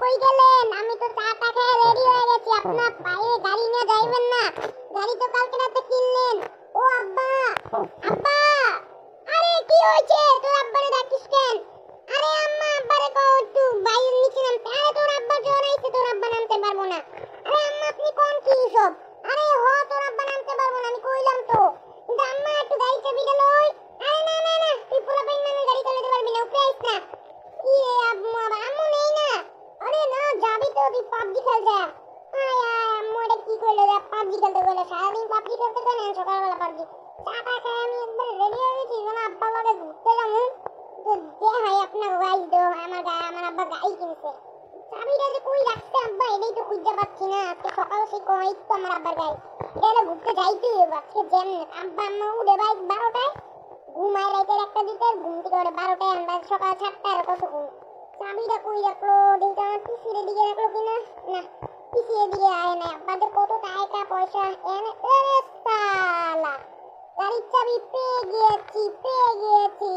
কই গেলেন? আমি তো চাটা খেয়ে রেডি হয়ে গেছি। আপনার বাইরে গাড়ি নিয়ে যাইবেন না? গাড়ি তো কালকে রাতে কিনলেন। ও আব্বা, আব্বা, আরে কি হয়েছে? তোর আব্বারে ডাকিস কেন? আরে আম্মা আব্বারে কও একটু বাইরে নিচে নামতে। আরে তোর আব্বা জ্বর আইছে, তোর আব্বা নামতে পারবো না। আরে আম্মা আপনি কোন কি সব? আরে তোর আব্বা নামতে পারবো না, আমি কইলাম তো। কিন্তু আম্মা একটু গাড়ি চাবিটা লই। আরে না না না, তুই পোলা পাইন না, গাড়ি চালাতে পারবি না, উপরে আইস না। কি রে আম্মু, আম্মু নেই না? আরে না, যাবি তো তুই পাবজি খেলতে। আয় আয়, আম্মু এটা কি কইলো রে? পাবজি খেলতে কইলো, সারাদিন পাবজি খেলতে কই না, সকালবেলা পাবজি। চাটা খাই আমি একবার রেডি হয়ে গেছি, যেন আব্বা লগে ঘুরতে যাবো। তো দেখাই আপনার গাড়ি তো, আমার আব্বা গাড়ি কিনছে। চাবিটা যে কই রাখছে আব্বা, এটাই তো খুঁজে পাচ্ছি না। আজকে সকাল সেই কই তো আমার আব্বার গাড়ি। এটা ঘুরতে যাইতেই হবে আজকে, যেমন আব্বা আম্মা উঠে ভাই 12টায়, ঘুমায় রাইতের 1টা 2টায়, ঘুম থেকে ওঠে 12টায়, আমরা সকাল 7টায়। আর কত ঘুম? চাবিটা কই রাখলো? দেখি আমার পিসির দিকে রাখলো কিনা। না, পিসির দিকে আয় না। আব্বাদের কত টাকা পয়সা এনে। আরে সালা, গাড়ির চাবি পেয়ে গেছি, পেয়ে গেছি।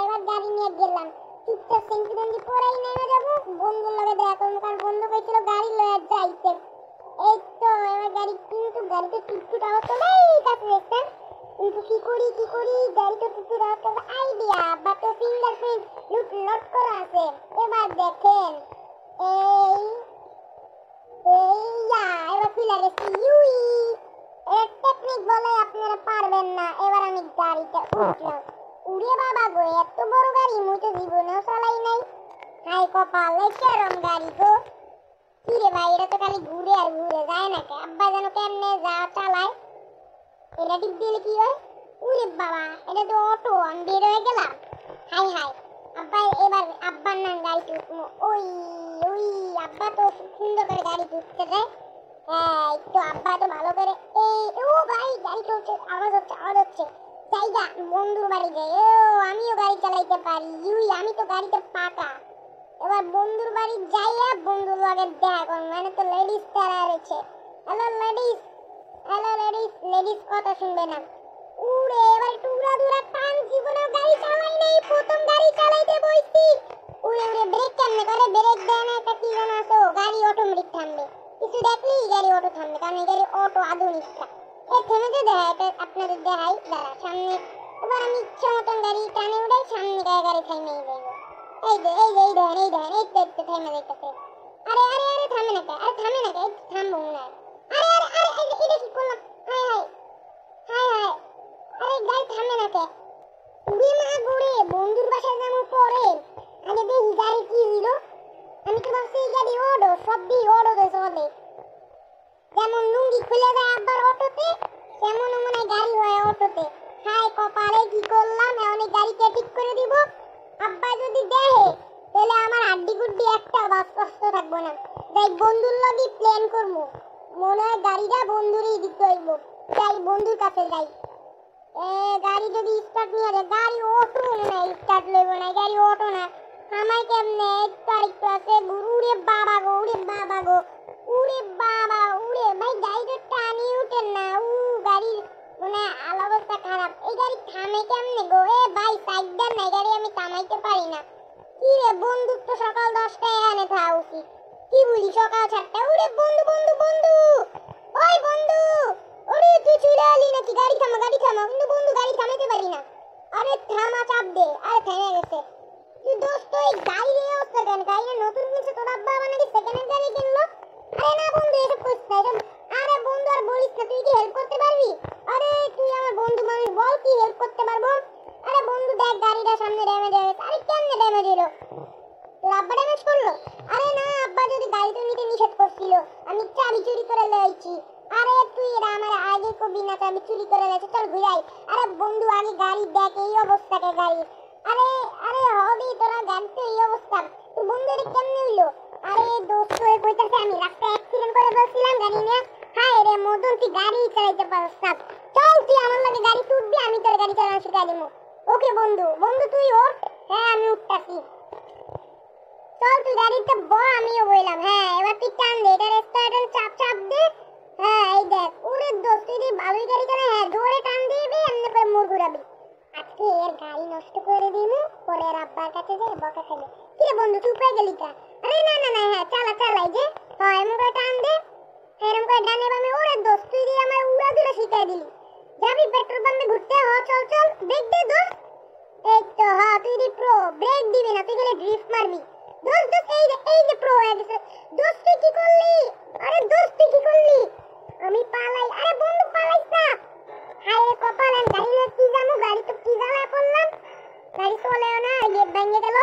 এবার গাড়ি নিয়ে গেলাম। চুপচাপ সেন্টি বেঞ্জি পরেই নেমে যাবো, বন্ধুর লগে দেখা করবো, কারণ বন্ধু কইছিল গাড়ি লয়ে যাইতে। এই তো এবার গাড়ি, কিন্তু গাড়িতে টুকটুক আওয়াজ তো নেই কাছে দেখছেন। কিন্তু কি করি গাড়ি তো টুকটুক আওয়াজ করবে। আইডিয়া, বাট ফিঙ্গারপ্রিন্ট লট করা আছে। এবার দেখেন, এই এবার খুলে গেছি। ইউই, এর টেকনিক বলে আপনারা পারবেন না। এবার আমি গাড়িতে উঠলাম। উড়ে বাবা গো, এত বড় গাড়ি মুই তো জীবনেও চালাই নাই। হাই কপালে কেরম গাড়ি গো। কি রে ভাই, এটা তো খালি ঘুরে আর ঘুরে যায় না কে? আব্বা যেন কেমনে যা চালায়। এটা টিপ দিলে কি হয়? উরে বাবা, এটা তো অটো। আমি বের হয়ে গেলাম। হাই হাই, আব্বা এবার আব্বার নাম গাড়ি তুলবো। ওই ওই আব্বা তো সুন্দর করে গাড়ি তুলতে যায়। হ্যাঁ, একটু আব্বা তো ভালো করে। এই ও ভাই, গাড়ি চলছে, আওয়াজ হচ্ছে। জায়গা বন্ধুর বাড়ি যাই। ও আমিও গাড়ি চালাইতে পারি। ইউই, আমি তো গাড়িতে পাকা। এবার বন্ধুর বাড়ি যাইয়া বন্ধুর লগে দেখা করবো। মানে তো লেডিস তারা রয়েছে। Hello ladies, hello ladies, ladies কথা শুনবে না। উড়ে এবার একটু উড়া টান। জীবনেও গাড়ি চালাই নাই, প্রথম গাড়ি চালাইতে বইছি। উড়ে ব্রেক কেমনে করে? ব্রেক দেয় না, একটা কি যেন আছে, গাড়ি অটোমেটিক থামবে। কিছু দেখলেই গাড়ি অটো থামবে, কারণ এই গাড়ি অটো আধুনিকটা। থেমে যে দেখা, এটা আপনাদের দেখাই দাঁড়া সামনে। এবার আমি ইচ্ছা মতন গাড়ি টানে উড়াই, সামনে গাড়ি থামিয়ে দেবো। এই দেখেন, এই তো থামে যাইতেছে। আরে আরে আরে, থামে না কে? আরে থামে না কে? থামবো না। আরে আরে আরে, এটা কি করলাম? হাই হাই হাই হাই, আরে গাড়ি থামে না কে? উড়ে মা ঘুরে বন্ধুর বাসায় যাবো পরে। আগে দেখি গাড়ি কি হইল। আমি তো ভাবছি এই গাড়ি অটো, সব দিয়ে অটোতে চলে। যেমন লুঙ্গি খুলে যায় আব্বার অটোতে, তেমন মনে হয় গাড়ি হয় অটোতে। হাই কপালে, কি করলাম? এখন এই গাড়িকে ঠিক করে দিব। আব্বা যদি দেখে তাহলে আমার হাড্ডি গুড্ডি একটা বাস্ত থাকবো না। তাই বন্ধুর লগে প্ল্যান করবো। মনে হয় গাড়িটা বন্ধুরই দিতে হইব। যাই বন্ধুর কাছে যাই। গাড়ি যদি স্টার্ট নিয়ে যায়, গাড়ি অটো না, স্টার্ট লইব না, গাড়ি অটো না। আমায় কেমনে? একটু আছে। উড়ে বাবা গো, উড়ে বাবা গো, উড়ে বাবা, উড়ে ভাই, গাড়িটা টানি উঠেন না। গাড়ি মানে অবস্থা খারাপ। এই গাড়ি থামে কেমনে গো? ভাই সাইড দেন না, গাড়ি আমি থামাইতে পারি না। কি রে, বন্ধু তো সকাল 10টায় এনে থাকা উচিত। কি বলি সকাল 7টায়? উড়ে বন্ধু বন্ধু বন্ধু, ওই বন্ধু, ওরে তুই চলে আলি নাকি? গাড়ি থামা, গাড়ি থামা। কিন্তু বন্ধু গাড়ি থামাইতে পারি না। আরে থামা, চাপ দে। আরে থেমে গেছে। তুই দোস্ত এই গাড়ির এই অবস্থা কেন? গাড়িটা নতুন কিনছে তোর আব্বা, নাকি সেকেন্ড হ্যান্ড গাড়ি কিনলো? আরে না বন্ধু, এসব করিস না, এসব। আরে বন্ধু আর বলিস না, তুই কি হেল্প করতে পারবি? আরে তুই আমার বন্ধু মানুষ, বল কি হেল্প করতে পারবো? আরে বন্ধু দেখ, গাড়িটা সামনে ড্যামেজ হয়ে গেছে। আরে কেমনে ড্যামেজ হলো? তোর আব্বা ড্যামেজ করলো? আরে না, আব্বা যদি গাড়িটা নিতে নিষেধ করছিল, আমি চাবি চুরি করে লইছি। আরে তুই এরা আমার আগে কবি না, চাবি চুরি করে লইছে, চল ঘুরাই। আরে বন্ধু আগে গাড়ি দেখ, এই অবস্থাকে গাড়ি। আরে আরে হবি তোরা, গাড়িতে এই অবস্থা। তোর বন্ধু এটা কেমনে হইলো? আরে দোস্ত এ কইতাছে আমি রাস্তায় অ্যাক্সিডেন্ট করে বসছিলাম গাড়ি নিয়ে। হায় রে মদন, তুই গাড়ি চালাইতে পারছ না। চল তুই আমার লাগে গাড়ি তুলবি, আমি তোর গাড়ি চালানো শিখাই দেবো। ওকে বন্ধু, বন্ধু তুই ওঠ। হ্যাঁ আমি উঠতাছি। চল তুই গাড়িতে ব, আমিও বইলাম। হ্যাঁ এবার তুই টান দে, এটা রেস্টারেন্ট চাপ চাপ দে। হ্যাঁ এই দেখ, ওরে দোস্ত তুই ভালোই গাড়ি চালা। হ্যাঁ জোরে টান দিবি, এমনি করে মোড় ঘুরাবি। আজকে এর গাড়ি নষ্ট করে দিমু, পরে এর আব্বার কাছে যাই বকা খাবে। কি রে বন্ধু, তুই পাই গেলি কা? আরে আরে না না না, হ্যাঁ চালা চালাই যে, হ্যাঁ এমন করে টান দে, এরম করে ডানে বামে ওরে দোস্ত, তুই দিয়ে আমার উড়া দুরা শিখাই দিলি। যাবি পেট্রোল পাম্পে ঘুরতে, হ চল চল, ব্রেক দে দোস্ত। এই তো হ্যাঁ, তুই দি প্রো, ব্রেক দিবি না, তুই গেলে ড্রিফট মারবি। দোস্ত দোস্ত এই যে প্রো হয়ে গেছে। দোস্ত তুই কি করলি? আরে দোস্ত তুই কি করলি? আমি পালাই, আরে বন্ধু পালাইস না। হায় রে কপাল, আমি গাড়ি কি জানো, গাড়ি তো কি জ্বালায় পড়লাম, গাড়ি চলেও না, গেট ভেঙে গেল।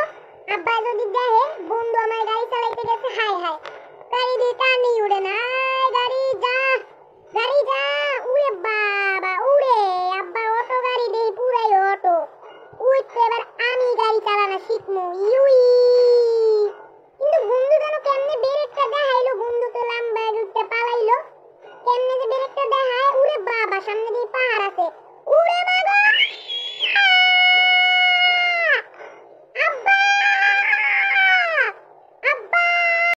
আব্বা যদি দেখে বন্ধু আমার গাড়ি চালাইতে গেছে, হায় হায়, গাড়ি দিয়ে টানি উড়ে না।